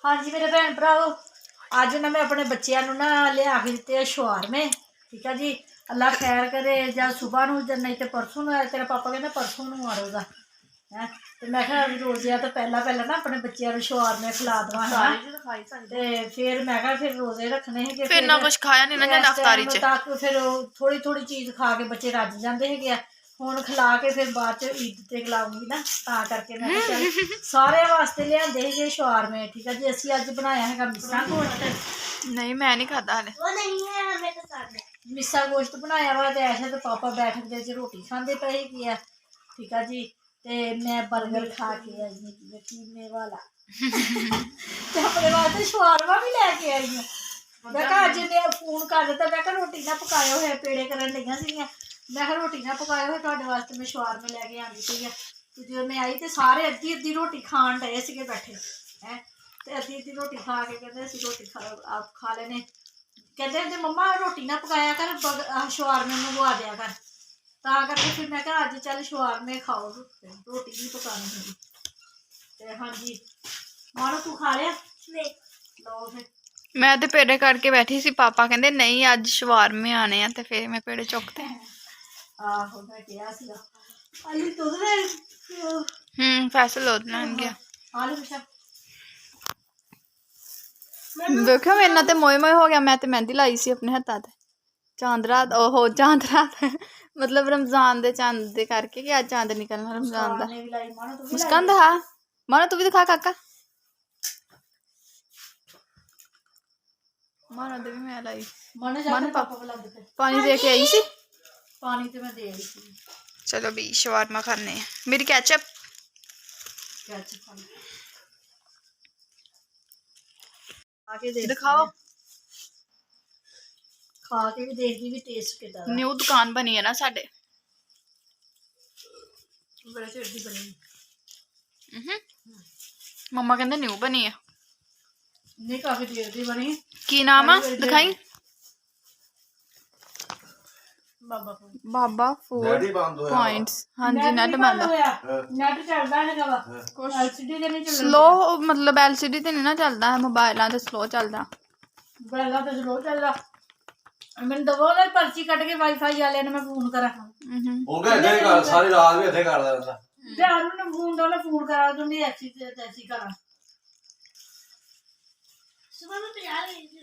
हाँ जी मेरे भैन भराओ, अज ना मैं अपने बच्चों ना लिया के दिते शवारमे। ठीक है जी, अल्लाह खैर करे, या सुबह नूं नहीं तो परसों नूं। तेरा पापा कहना परसों नूं आ रोज़ा है, तो मैं क्या रोज़े तो पहला ना अपने बच्चों को शवारमे खिला देवां है ना। ते फिर मैं क्या फिर रोज़े रखने है, फिर ना कुछ खाया नहीं ना अफ्तारी तक फिर थोड़ी थोड़ी चीज़ खा के बच्चे रज जाते है। हुण खिला के फिर बाद च ईद ते खिलाऊंगी ना, तां करके मैं चल सारे वास्ते लियाते है शवारमे। ठीक है जी, असीं अज बनाया है मिस्सा गोश्त। नहीं मैं नहीं खाता हाले, वो नहीं है हमें तो साथ मिस्सा गोश्त बनाया वा, ते ऐसे तो पापा बैठक दे रोटी खांदे पे है। ठीक है जी, ते मैं बर्गर खा के आई हूँ कीमे वाला ते अपने वास्ते शवारमा भी लैके आई हूँ। मैं कहा अज ने फोन कर दिता, मैं कहा रोटी ना पकायो है, पेड़े करन लगियां सीगियां। मैं कहा रोटी ना पकायो है, तुहाडे वास्ते मैं शवारमे लैके आंदी पई है। तो जो मैं आई तो सारे अद्धी अद्धी रोटी खाण डए सीगे बैठे हैं, ते अद्धी अद्धी रोटी खा के कहते असीं रोटी आप खा लेने। कहते कहते मम्मा रोटी ना पकाया कर, शवारमे मंगवा दिया कर। तां करके फिर मैं कहा अज चल शवारमे खाओ, रोटी नहीं पकानी होगी। ते हाँ जी मानो तू खा लिया? लो फिर मैं तो पेड़े करके बैठी सी, पापा कहते नहीं अज शवारमे आने हैं, तो फिर मैं पेड़े चुकते। आहो मैं कहा सीगा अली दुध दे फैसल हो गया। आलू पिछा देखो मेरे नाल ते मोए मोए हो गया। मैं तो मेहंदी लाई सी अपने हत्था ते, चांद रात ओहो चांद रात मतलब रमजान दे चांद दे करके कि अज चांद निकलना रमजान दा। मुस्कान दा मानो तू भी दिखा काका, मानो दे भी मैं लाई। मानो पानी दे के आई सी, पानी तो मैं दे आई थी। चलो भी शवारमा खाने। मेरी केचप दिखाओ, खा के भी देखदी भी टेस्ट कितना न्यू दुकान बनी है ना साडे, बड़े चिर दी बनी। मम्मा कहंदे न्यू बनी है। नहीं काफी देर दी बनी। की नाम आ दिखाई? बाबा फूड पॉइंट्स। हाँ जी नेट बंद है, नेट चलदा हैगा वा, एलसीडी ते नहीं चलदा। स्लो मतलब एलसीडी ते नहीं ना चलदा है, मोबाइलां ते स्लो चलदा। मोबाइलां ते स्लो चलदा। मैंने दवो ना पर्ची कट के वाईफाई वाले ने मैं फोन करा हो गया इधर कर सारी रात भी इधर करदा रहंदा। ते उन्होंने फोन तो फोन करा तो नहीं ऐसी करा सुबह में 50 लेनी थी।